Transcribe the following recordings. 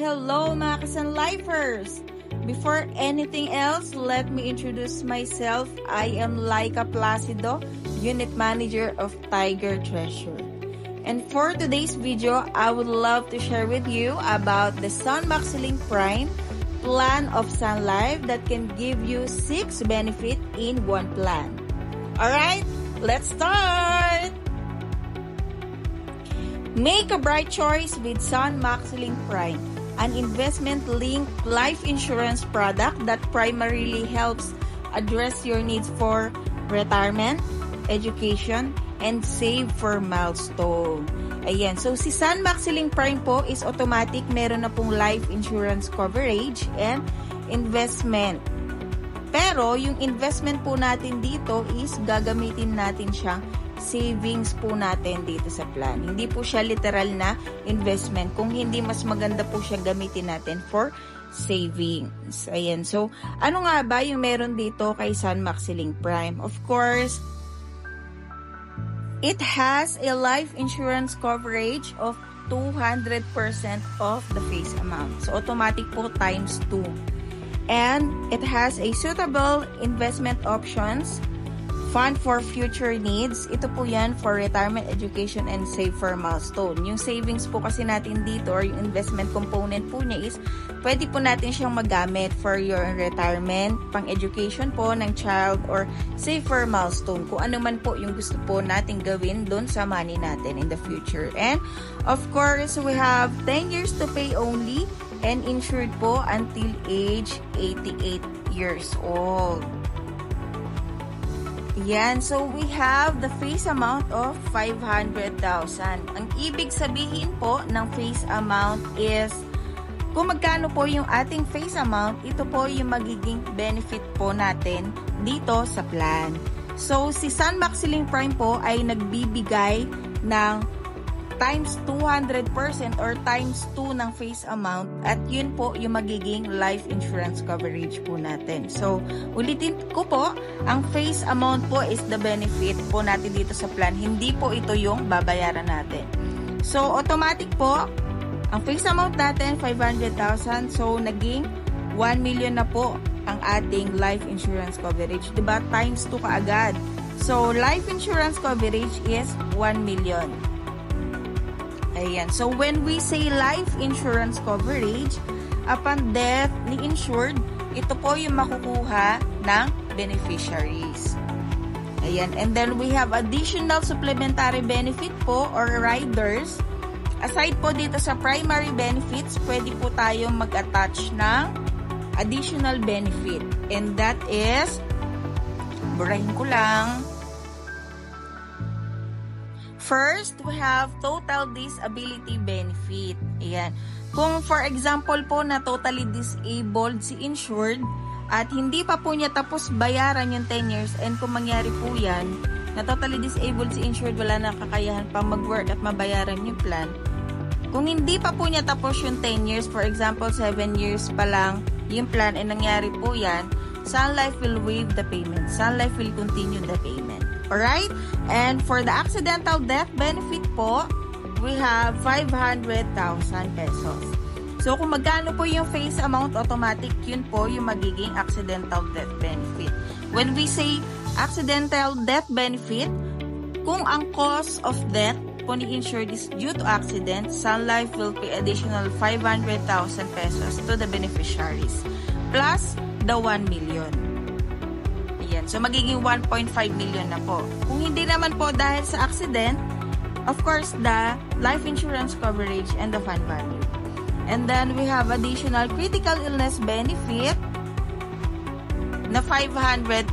Hello mga Kasan-Lifers! Before anything else, let me introduce myself. I am Laika Placido, Unit Manager of Tiger Treasure. And for today's video, I would love to share with you about the Sun Max Link Prime plan of Sun Life that can give you 6 benefits in one plan. Alright, let's start! Make a bright choice with Sun Max Link Prime, an investment-linked life insurance product that primarily helps address your needs for retirement, education, and save for milestone. Ayan, so si Sun Max Link Prime po is automatic, meron na pong life insurance coverage and investment. Pero yung investment po natin dito is gagamitin natin siyang savings po natin dito sa plan. Hindi po siya literal na investment. Kung hindi, mas maganda po siya gamitin natin for savings. Ayan. So, ano nga ba yung meron dito kay Sun Max Link Prime? Of course, it has a life insurance coverage of 200% of the face amount. So, automatic po times 2. And it has a suitable investment options, fund for future needs. Ito po yan for retirement, education, and save for milestone. Yung savings po kasi natin dito or yung investment component po niya is pwede po natin siyang magamit for your retirement, pang education po ng child, or save for milestone. Kung ano man po yung gusto po natin gawin doon sa money natin in the future. And of course, we have 10 years to pay only and insured po until age 88 years old. Yan, so we have the face amount of 500,000. Ang ibig sabihin po ng face amount is kung magkano po yung ating face amount, ito po yung magiging benefit po natin dito sa plan. So si Sun Max Link Prime po ay nagbibigay ng times 200% or times 2 ng face amount, at yun po yung magiging life insurance coverage po natin. So, ulitin ko po, ang face amount po is the benefit po natin dito sa plan. Hindi po ito yung babayaran natin. So, automatic po, ang face amount natin, 500,000. So, naging 1 million na po ang ating life insurance coverage. Diba? Times 2 kaagad. So, life insurance coverage is 1 million. Ayan. So, when we say life insurance coverage, upon death ni insured, ito po yung makukuha ng beneficiaries. Ayan. And then, we have additional supplementary benefit po or riders. Aside po dito sa primary benefits, pwede po tayong mag-attach ng additional benefit. And that is, burahin ko lang. First, we have total disability benefit. Ayan. Kung for example po na totally disabled si insured at hindi pa po niya tapos bayaran yung 10 years, and kung mangyari po yan, na totally disabled si insured, wala na kakayahan pa mag-work at mabayaran yung plan. Kung hindi pa po niya tapos yung 10 years, for example, 7 years pa lang yung plan, and nangyari po yan, Sun Life will waive the payment. Sun Life will continue the payment. Alright? And for the accidental death benefit po, we have 500,000 pesos. So, kung magkano po yung face amount, automatic yun po yung magiging accidental death benefit. When we say accidental death benefit, kung ang cause of death po ni insured is due to accident, Sun Life will pay additional 500,000 pesos to the beneficiaries, plus the 1 million. Ayan. So, magiging 1.5 million na po. Kung hindi naman po dahil sa accident, of course, the life insurance coverage and the fund value. And then, we have additional critical illness benefit na 500,000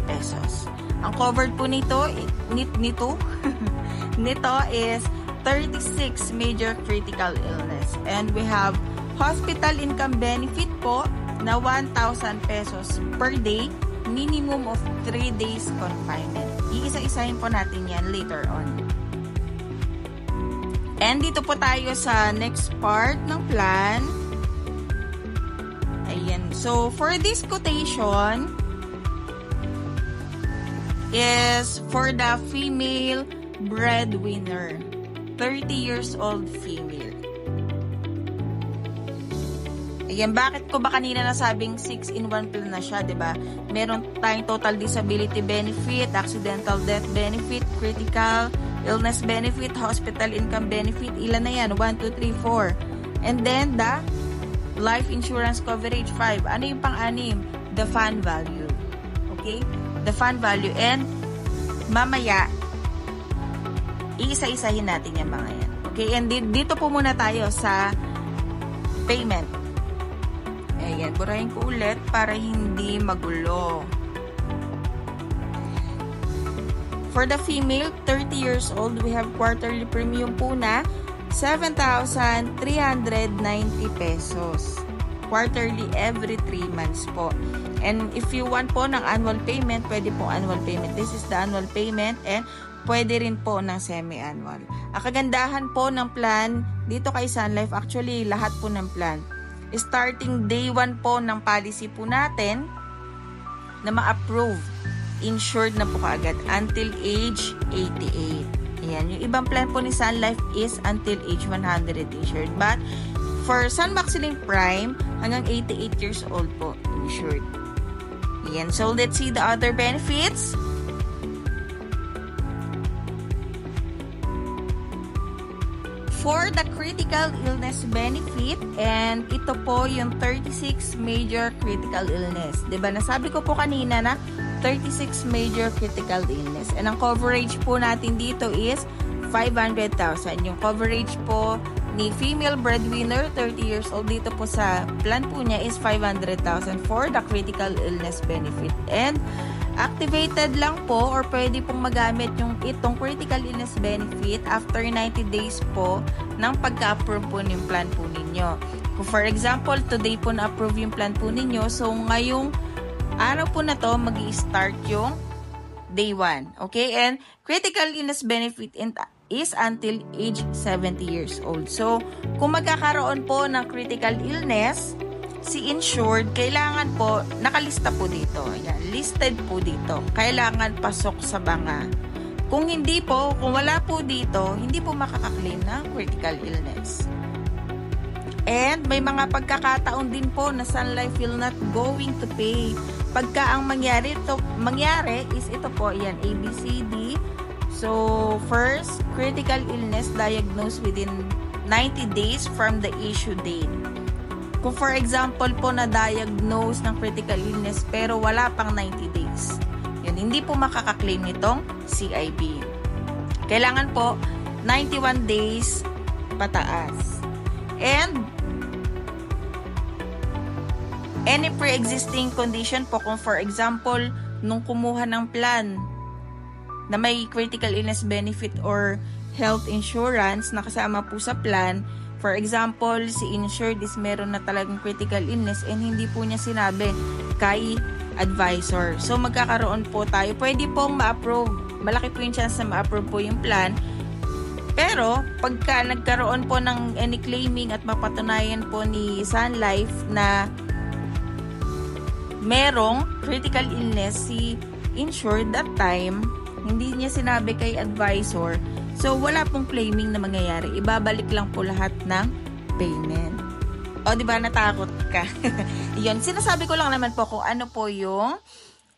pesos. Ang covered po nito is 36 major critical illness. And we have hospital income benefit po na 1,000 pesos per day, minimum of 3 days confinement. Iisa-isahin po natin yan later on. And dito po tayo sa next part ng plan. Ayan. So, for this quotation is for the female breadwinner. 30 years old female. Ayan, bakit ko ba kanina nasabing 6-in-1 plan na siya, 'di ba? Meron tayong total disability benefit, accidental death benefit, critical illness benefit, hospital income benefit. Ilan na yan? 1, 2, 3, 4. And then the life insurance coverage 5. Ano yung pang-anim? The fund value. Okay? The fund value. And mamaya, iisa-isahin natin yung mga yan. Okay? And dito po muna tayo sa payment. Ayan, burahin ko ulit para hindi magulo. For the female, 30 years old, we have quarterly premium po na 7,390 pesos. Quarterly every 3 months po. And if you want po ng annual payment, pwede po annual payment. This is the annual payment and pwede rin po ng semi-annual. Ang kagandahan po ng plan dito kay Sun Life, actually lahat po ng plan. Starting day 1 po ng policy po natin na ma-approve, insured na po kaagad until age 88. Ayan, yung ibang plan po ni Sun Life is until age 100 insured. But for Sun Maxilink Prime, hanggang 88 years old po insured. Ayan, so let's see the other benefits. For the critical illness benefit, and ito po yung 36 major critical illness. Diba, nasabi ko po kanina na 36 major critical illness. And ang coverage po natin dito is 500,000. Yung coverage po ni female breadwinner, 30 years old, dito po sa plan po niya is 500,000 for the critical illness benefit. And activated lang po or pwede pong magamit yung itong critical illness benefit after 90 days po ng pagka-approve po ng plan po ninyo. Kung for example, today po na-approve yung plan po ninyo, so ngayong araw po na to, mag-i-start yung day 1. Okay? And critical illness benefit is until age 70 years old. So, kung magkakaroon po ng critical illness, si insured, kailangan po, nakalista po dito. Ayan, listed po dito. Kailangan pasok sa banga. Kung hindi po, kung wala po dito, hindi po makakaklaim ng critical illness. And may mga pagkakataon din po na Sun Life will not going to pay. Pagka ang mangyari is ito po, ayan, ABCD. So, first, critical illness diagnosed within 90 days from the issue date. Kung for example po na-diagnose ng critical illness pero wala pang 90 days, yun, hindi po makakaklaim nitong CIB. Kailangan po 91 days pataas. And any pre-existing condition po, kung for example, nung kumuha ng plan na may critical illness benefit or health insurance na kasama po sa plan, for example, si insured is meron na talagang critical illness and hindi po niya sinabi kay advisor. So, magkakaroon po tayo. Pwede pong ma-approve. Malaki po yung chance na ma-approve po yung plan. Pero, pagka nagkaroon po ng any claiming at mapatunayan po ni Sun Life na merong critical illness si insured that time, hindi niya sinabi kay advisor, so wala pong claiming na mangyayari. Ibabalik lang po lahat ng payment. O, di ba natakot ka? Yun, sinasabi ko lang naman po kung ano po yung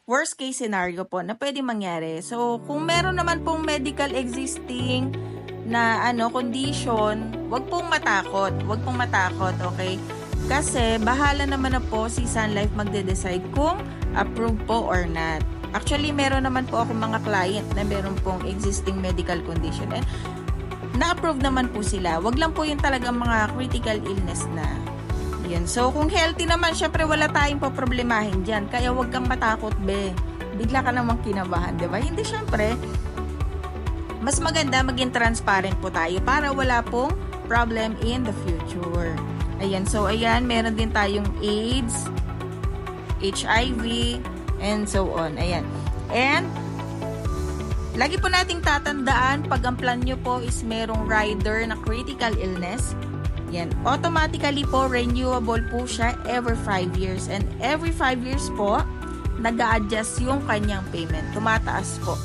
worst case scenario po na pwede mangyari. So, kung meron naman pong medical existing na condition, wag pong matakot. Wag pong matakot, okay? Kasi bahala naman na po si Sun Life magde-decide kung approve po or not. Actually, meron naman po ako mga client na meron pong existing medical condition and na-approve naman po sila. Wag lang po yung talagang mga critical illness na. Yan. So, kung healthy naman, syempre wala tayong paproblemahin dyan. Kaya wag kang matakot, be. Bigla ka namang kinabahan, di ba? Hindi, syempre, mas maganda maging transparent po tayo para wala pong problem in the future. Ayan. So, ayan, meron din tayong AIDS, HIV, and so on. Ayan. And, lagi po nating tatandaan, pag ang plan nyo po is merong rider na critical illness, yan, automatically po, renewable po siya every 5 years. And every 5 years po, nag-a-adjust yung kanyang payment. Tumataas po.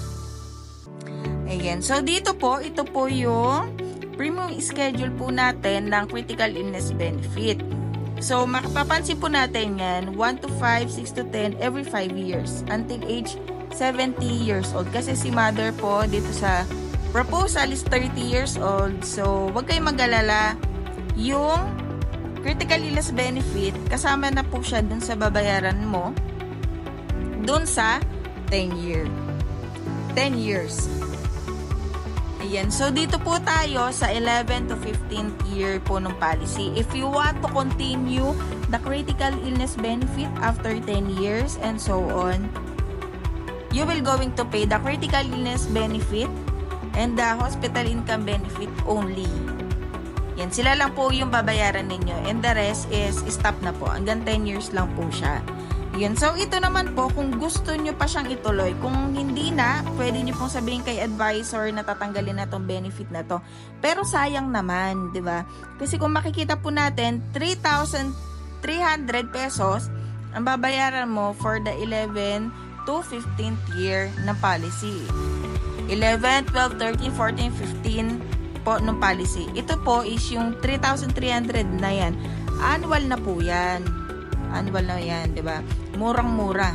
Ayan. So, dito po, ito po yung premium schedule po natin ng critical illness benefit. So, makapapansin po natin yan, 1 to 5, 6 to 10, every 5 years, until age 70 years old. Kasi si mother po, dito sa proposal is 30 years old. So, wag kayong mag-alala. Yung critical illness benefit, kasama na po siya dun sa babayaran mo, dun sa 10 years. Ayan. So, dito po tayo sa 11 to 15th year po ng policy. If you want to continue the critical illness benefit after 10 years and so on, you will going to pay the critical illness benefit and the hospital income benefit only. Yan. Sila lang po yung babayaran ninyo. And the rest is stop na po. Hanggang 10 years lang po siya. Yun. So, ito naman po, kung gusto nyo pa siyang ituloy, kung hindi na, pwede nyo pong sabihin kay advisor na tatanggalin na tong benefit na to. Pero sayang naman, di ba? Kasi kung makikita po natin, 3,300 pesos ang babayaran mo for the 11 to 15th year ng policy. 11, 12, 13, 14, 15 po ng policy. Ito po is yung 3,300 na yan. Annual na po yan. Annual na yan, di ba? Murang-mura.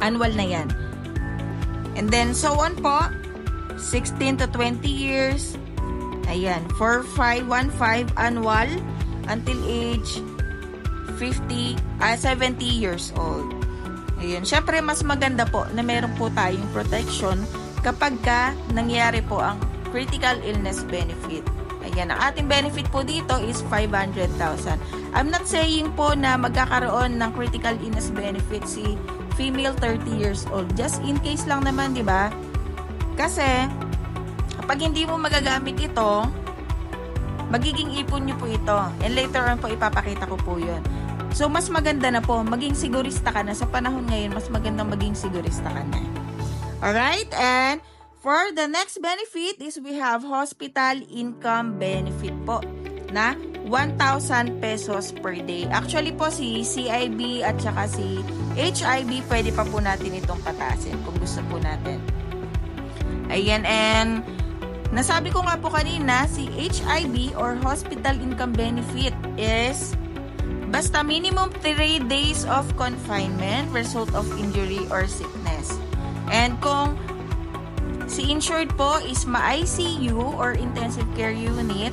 Annual na yan. And then, so on po, 16 to 20 years. Ayan, 4,515 annual until age 70 years old. Ayan, syempre mas maganda po na meron po tayong protection kapag ka nangyari po ang critical illness benefit. Ayan, ang ating benefit po dito is 500,000. I'm not saying po na magkakaroon ng critical illness benefit si female 30 years old. Just in case lang naman, di ba? Kasi, kapag hindi mo magagamit ito, magiging ipon nyo po ito. And later on po, ipapakita ko po yun. So, mas maganda na po, maging sigurista ka na. Sa panahon ngayon, mas magandang maging sigurista ka na. Alright? And for the next benefit is we have hospital income benefit po na 1,000 pesos per day. Actually po si CIB at saka si HIB pwede pa po natin itong patasin kung gusto po natin. Ayan, and nasabi ko nga po kanina, si HIB or hospital income benefit is basta minimum 3 days of confinement result of injury or sickness. And kung si insured po is ma-ICU or intensive care unit,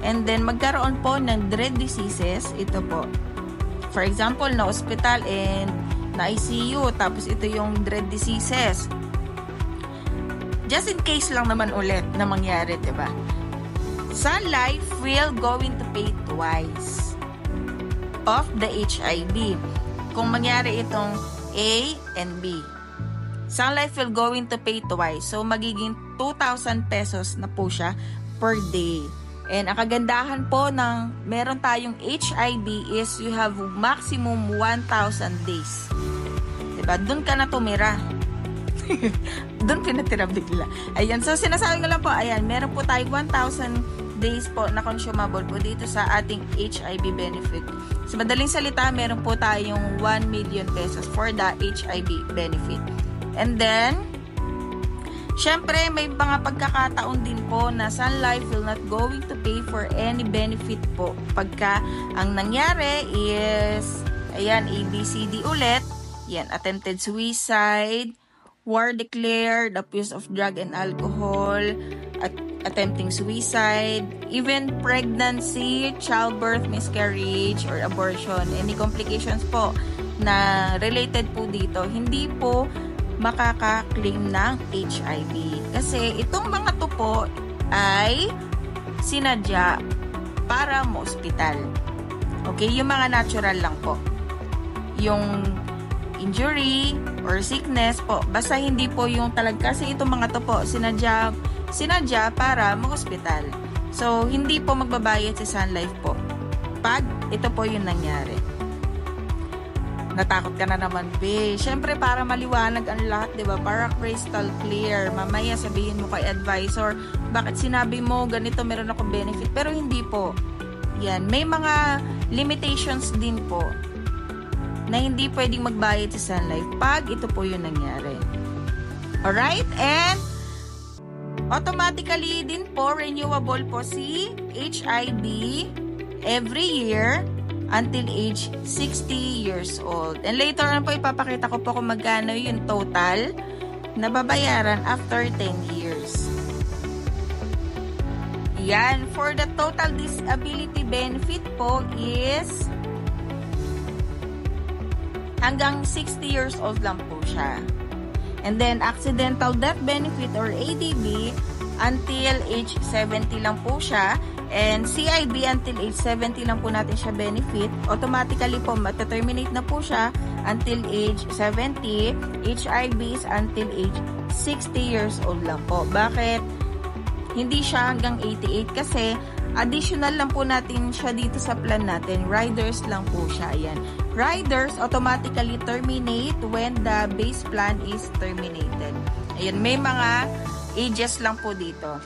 and then magkaroon po ng dread diseases, ito po. For example, na hospital and na ICU, tapos ito yung dread diseases. Just in case lang naman ulit na mangyari, diba? Sun Life will going to pay twice of the HIB. Kung mangyari itong A and B. Sun Life will going to pay twice. So, magiging 2,000 pesos na po siya per day. And ang kagandahan po ng meron tayong HIB is you have maximum 1,000 days. Diba? Doon ka na tumira. Doon pinatira bigla. Ayan. So, sinasabi ko lang po, ayan, meron po tayong 1,000 days po na consumable po dito sa ating HIB benefit. Sa madaling salita, meron po tayong 1 million pesos for the HIB benefit. And then, syempre, may mga pagkakataon din po na Sun Life will not going to pay for any benefit po. Pagka ang nangyari is, ayan, ABCD ulit. Yan, attempted suicide, war declared, abuse of drug and alcohol, attempting suicide, even pregnancy, childbirth, miscarriage, or abortion. Any complications po na related po dito, hindi po makaka-claim ng HIV. Kasi itong mga to po ay sinadya para ma-hospital. Okay? Yung mga natural lang po. Yung injury or sickness po, basta hindi po yung kasi itong mga to po sinadya para ma-hospital. So, hindi po magbabayad si Sun Life po pag ito po yung nangyari. Natakot ka na naman, be. Siyempre, para maliwanag ang lahat, diba? Para crystal clear. Mamaya sabihin mo kay advisor, bakit sinabi mo ganito, meron akong benefit. Pero hindi po. Yan. May mga limitations din po na hindi pwedeng magbayad sa Sun Life pag ito po yung nangyari. Alright? And automatically din po, renewable po si HIB every year until age 60 years old. And later on po, ipapakita ko po kung magkano yung total na babayaran after 10 years. Yan, for the total disability benefit po is hanggang 60 years old lang po siya. And then, accidental death benefit or ADB, until age 70 lang po siya. And CIB, until age 70 lang po natin siya benefit. Automatically po, mataterminate na po siya until age 70. HIB is until age 60 years old lang po. Bakit? Hindi siya hanggang 88 kasi additional lang po natin siya dito sa plan natin. Riders lang po siya. Ayan. Riders automatically terminate when the base plan is terminated. Ayan, may mga ages lang po dito.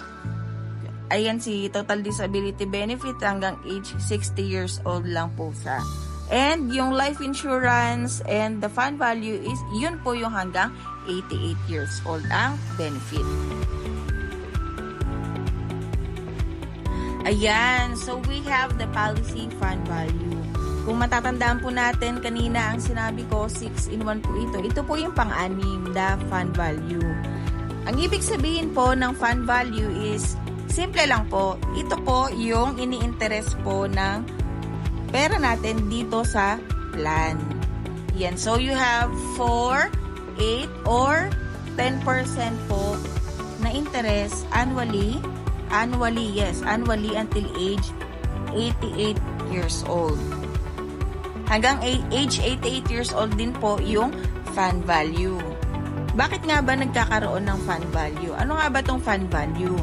Ayan, si total disability benefit hanggang age 60 years old lang po siya. And yung life insurance and the fund value is, yun po yung hanggang 88 years old ang benefit. Ayan, so we have the policy fund value. Kung matatandaan po natin, kanina ang sinabi ko, 6-in-1 po ito. Ito po yung pang-anim, the fund value. Ang ibig sabihin po ng fund value is, simple lang po, ito po yung ini-interest po ng pera natin dito sa plan. Yan, so you have 4, 8, or 10% po na interest annually until age 88 years old. Hanggang age 88 years old din po yung fund value. Bakit nga ba nagkakaroon ng fund value? Ano nga ba tong fund value?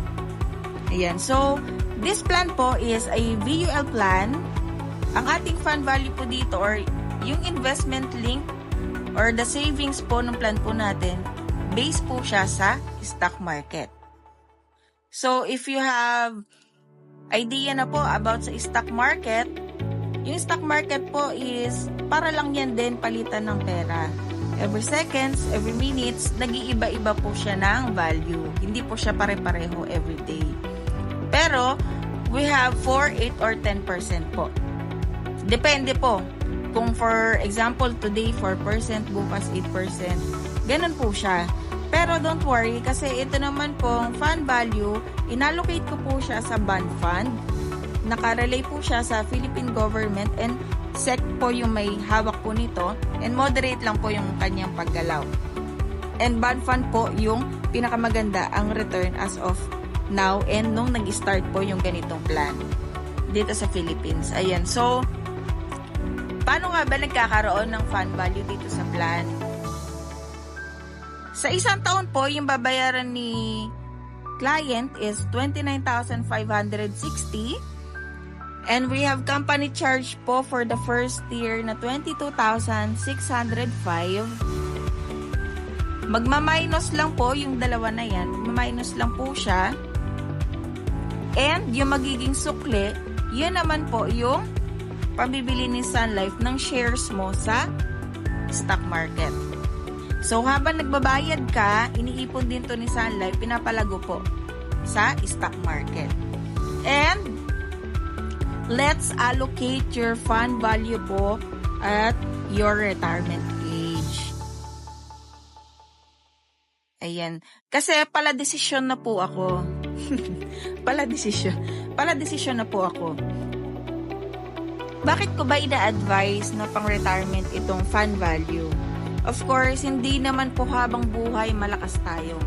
Ayan, so this plan po is a VUL plan. Ang ating fund value po dito or yung investment link or the savings po ng plan po natin, base po siya sa stock market. So if you have idea na po about sa stock market, yung stock market po is para lang yan din palitan ng pera. Every seconds, every minutes, nag-iiba-iba po siya ng value. Hindi po siya pare-pareho every day. Pero, we have 4, 8, or 10% po. Depende po. Kung for example, today 4%, bukas 8%, ganun po siya. Pero don't worry, kasi ito naman pong fund value, inallocate ko po siya sa bond fund. Nakarelay po siya sa Philippine government and SEC po yung may hawak po nito and moderate lang po yung kanyang paggalaw. And bond fund po yung pinakamaganda ang return as of now and nung nag-start po yung ganitong plan dito sa Philippines. Ayan, so paano nga ba nagkakaroon ng fund value dito sa plan? Sa isang taon po, yung babayaran ni client is 29,560. And we have company charge po for the first year na 22,605. Magma-minus lang po yung dalawa na yan. Magma-minus lang po siya. And yung magiging sukli, yun naman po yung pabibili ni Sun Life ng shares mo sa stock market. So habang nagbabayad ka, iniipon din to ni Sun Life, pinapalago po sa stock market. And let's allocate your fund value po at your retirement age. Ayan. Kasi pala desisyon na po ako. Pala desisyon na po ako. Bakit ko ba ina-advise na pang retirement itong fund value? Of course, hindi naman po habang buhay malakas tayo.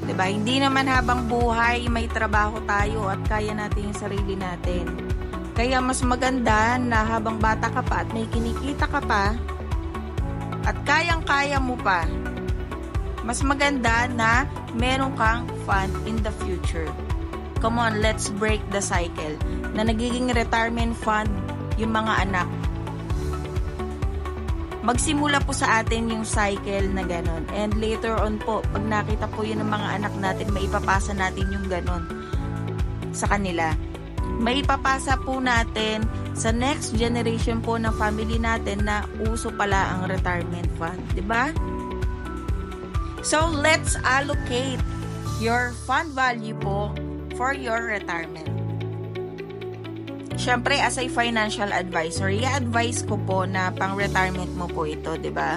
'Di ba? Hindi naman habang buhay may trabaho tayo at kaya natin yung sarili natin. Kaya mas maganda na habang bata ka pa at may kinikita ka pa at kayang-kaya mo pa, mas maganda na meron kang fund in the future. Come on, let's break the cycle na nagiging retirement fund yung mga anak. Magsimula po sa atin yung cycle na ganon. And later on po, pag nakita po yun ng mga anak natin, maipapasa natin yung ganon sa kanila. Maipapasa po natin sa next generation po ng family natin na uso pala ang retirement fund, 'di ba? So let's allocate your fund value po for your retirement. syempre as a financial advisor, i-advise ko po na pang-retirement mo po ito, di ba?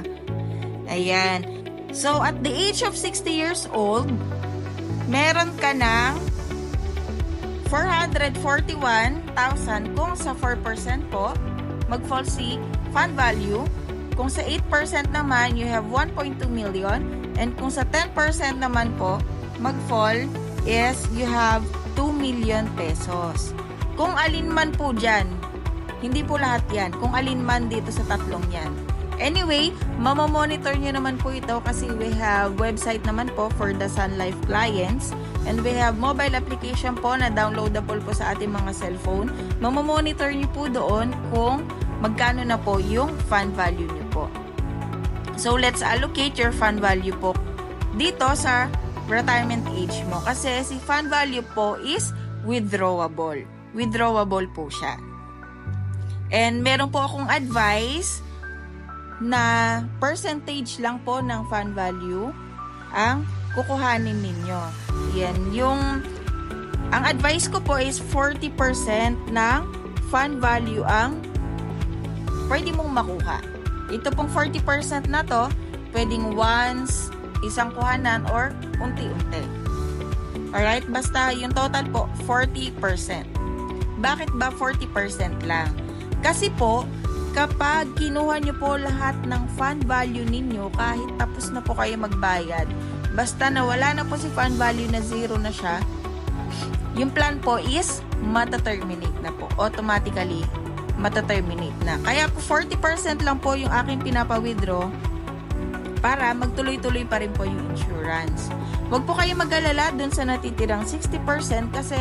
Ayan. So, at the age of 60 years old, meron ka ng 441,000 kung sa 4% po, mag-fall si fund value. Kung sa 8% naman, you have 1.2 million. And kung sa 10% naman po, mag-fall is you have 2 million pesos. Kung alin man po dyan, hindi po lahat yan. Kung alin man dito sa tatlong yan. Anyway, mamamonitor nyo naman po ito kasi we have website naman po for the Sun Life clients. And we have mobile application po na downloadable po sa ating mga cellphone. Mamamonitor nyo po doon kung magkano na po yung fund value nyo po. So, let's allocate your fund value po dito sa retirement age mo. Kasi si fund value po is withdrawable. Withdrawable po siya. And meron po akong advice na percentage lang po ng fund value ang kukuhanin ninyo. Yan, ang advice ko po is 40% ng fund value ang pwede mong makuha. Ito pong 40% na to, pwedeng once, isang kuhanan, or unti-unti. Alright? Basta yung total po, 40%. Bakit ba 40% lang? Kasi po, kapag kinuha nyo po lahat ng fund value ninyo, kahit tapos na po kayo magbayad, basta na wala na po si fund value na zero na siya, yung plan po is mata-terminate na po. Automatically, mata-terminate na. Kaya po 40% lang po yung aking pinapa-withdraw para magtuloy-tuloy pa rin po yung insurance. Huwag po kayo mag-alala dun sa natitirang 60% kasi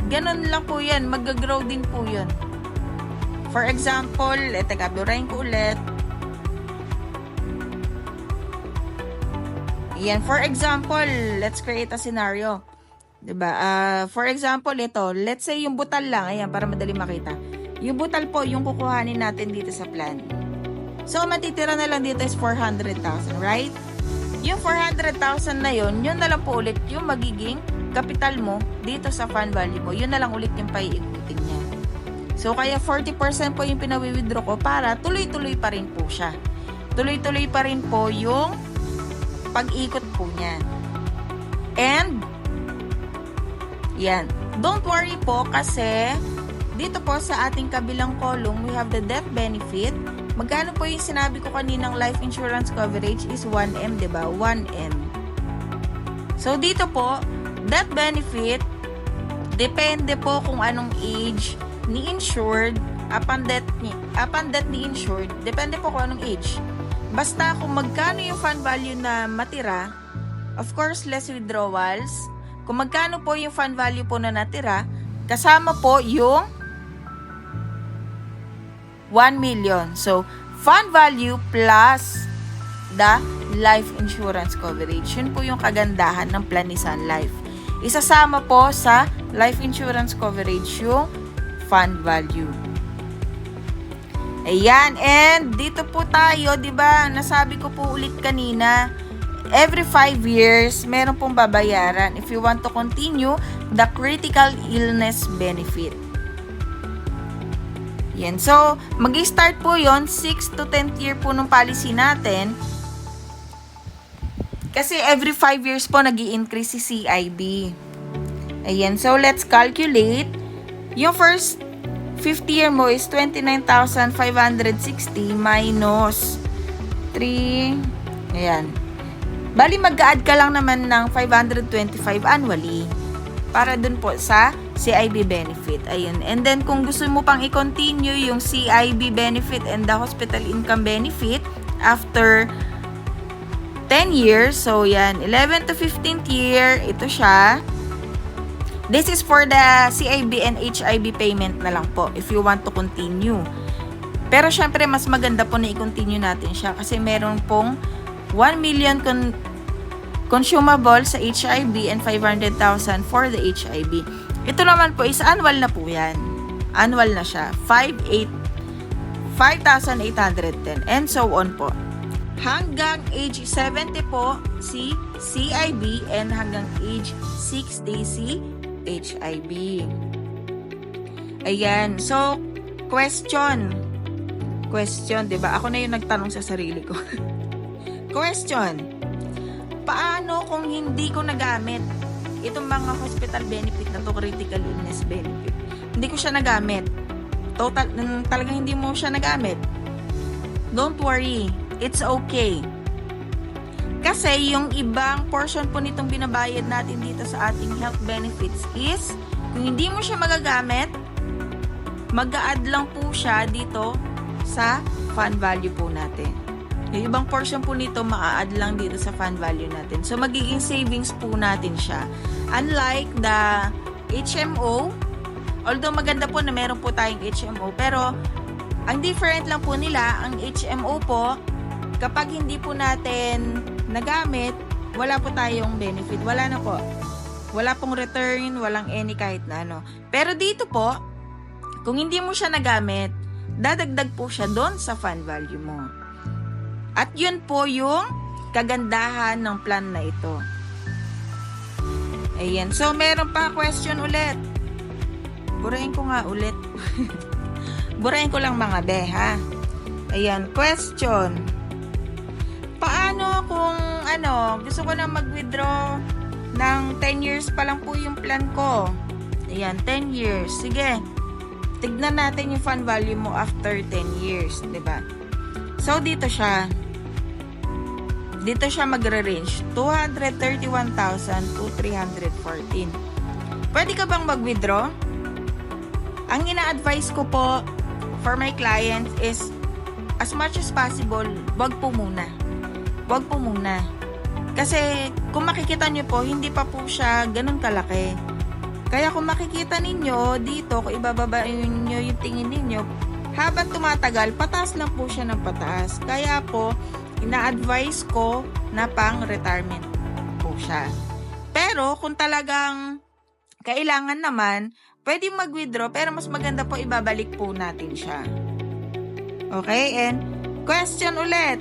ganun lang po yan. Mag-grow din po yun. For example, tagaburahin ko ulit. Yan, for example, let's create a scenario. Diba? For example, ito, let's say yung butal lang, ayan, para madali makita. Yung butal po, yung kukuhanin natin dito sa plan. So, matitira na lang dito is 400,000, right? Yung 400,000 na yun na lang po ulit yung magiging capital mo dito sa fund value mo. Yun na lang ulit yung paiikutin niya. So, kaya 40% po yung pinawi-withdraw ko para tuloy-tuloy pa rin po siya. Tuloy-tuloy pa rin po yung pag-ikot po niya. And, yan. Don't worry po kasi dito po sa ating kabilang column, we have the death benefit. Magkano po yung sinabi ko kaninang life insurance coverage is 1M, diba? 1M. So, dito po, death benefit, depende po kung anong age ni insured, upon death ni insured, depende po kung anong age. Basta kung magkano yung fund value na matira, of course, less withdrawals. Kung magkano po yung fund value po na natira, kasama po yung 1 million. So, fund value plus the life insurance coverage. Yun po yung kagandahan ng plan ni Sun Life. Isasama po sa life insurance coverage yung fund value. Ayan, and dito po tayo, 'di ba? Nasabi ko po ulit kanina, every 5 years meron pong babayaran if you want to continue the critical illness benefit. Yan. So, mag-start po 'yon 6 to 10th year po ng policy natin. Kasi every 5 years po nag-i-increase si CIB. Ayan, so let's calculate. Yung first 50 year mo is 29,560 minus 3. Ayan. Bali, mag-add ka lang naman ng 525 annually para dun po sa CIB benefit. Ayun. And then, kung gusto mo pang i-continue yung CIB benefit and the hospital income benefit after 10 years, so yan, 11 to 15th year, ito siya. This is for the CIB and HIB payment na lang po if you want to continue. Pero syempre, mas maganda po na i-continue natin siya kasi meron pong 1 million consumable sa HIB and 500,000 for the HIB. Ito naman po is annual na po yan. Annual na siya. 5,810 and so on po. Hanggang age 70 po si CIB and hanggang age 60 si HIB. Ayan. So, question, 'di ba? Ako na yung nagtanong sa sarili ko. Question. Paano kung hindi ko nagamit itong mga hospital benefit na to, critical illness benefit? Hindi ko siya nagamit. Talagang hindi mo siya nagamit. Don't worry. It's okay. Kasi yung ibang portion po nitong binabayad natin dito sa ating health benefits is, kung hindi mo siya magagamit, mag-a-add lang po siya dito sa fund value po natin. Yung ibang portion po nito, ma-add lang dito sa fund value natin. So, magiging savings po natin siya. Unlike the HMO, although maganda po na meron po tayong HMO, pero ang different lang po nila, ang HMO po, kapag hindi po natin nagamit, wala po tayong benefit. Wala na po. Wala pong return, walang any kahit na ano. Pero dito po, kung hindi mo siya nagamit, dadagdag po siya doon sa fund value mo. At yun po yung kagandahan ng plan na ito. Ayan. So, meron pa question ulit. Burahin ko nga ulit. Burahin ko lang mga be, ha? Ayan. Question. Paano kung gusto ko na mag-withdraw ng 10 years pa lang po yung plan ko? Ayan, 10 years. Sige. Tignan natin yung fund value mo after 10 years, 'di ba? So dito siya magre-range 231,000 to 314. Pwede ka bang mag-withdraw? Ang ina-advise ko po for my clients is, as much as possible, wag po muna. Kasi kung makikita nyo po, hindi pa po siya ganun kalaki. Kaya kung makikita ninyo dito, kung ibababa nyo yung tingin ninyo, habang tumatagal, pataas lang po siya ng pataas. Kaya po, ina-advise ko na pang retirement po siya. Pero kung talagang kailangan naman, pwede mag-withdraw, pero mas maganda po ibabalik po natin siya. Okay? And question ulit.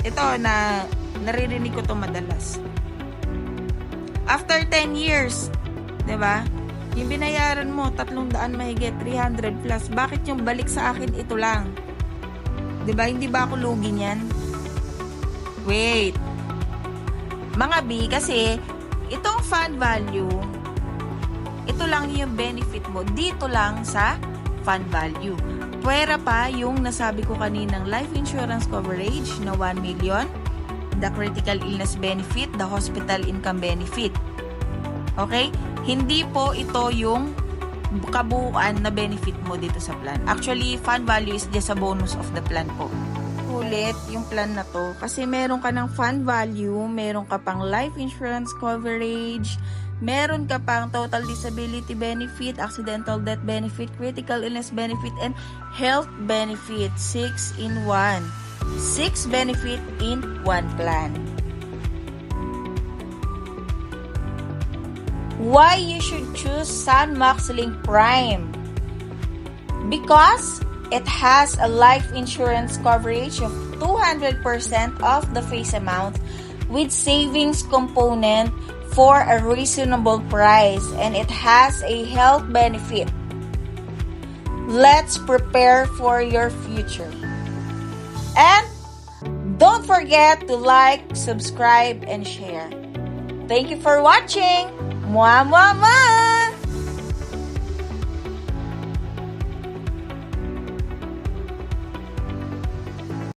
Ito na naririnig ko to madalas. After 10 years, 'di ba? Yung binayaran mo 300 mahigit 300 plus, bakit yung balik sa akin ito lang? 'Di ba? Hindi ba ako lugi niyan? Wait. Mga B, kasi itong fund value, ito lang yung benefit mo dito lang sa fund value. Pwera pa yung nasabi ko kaninang life insurance coverage na 1 million, the critical illness benefit, the hospital income benefit. Okay? Hindi po ito yung kabuuan na benefit mo dito sa plan. Actually, fund value is just a bonus of the plan po. Ulit yung plan na to kasi meron ka ng fund value, meron ka pang life insurance coverage, meron ka pang total disability benefit, accidental death benefit, critical illness benefit, and health benefit. 6 in 1. 6 benefit in 1 plan. Why you should choose Sun Max Link Prime? Because it has a life insurance coverage of 200% of the face amount with savings component for a reasonable price, and it has a health benefit. Let's prepare for your future. And don't forget to like, subscribe, and share. Thank you for watching. Mwah, mwah, mwah!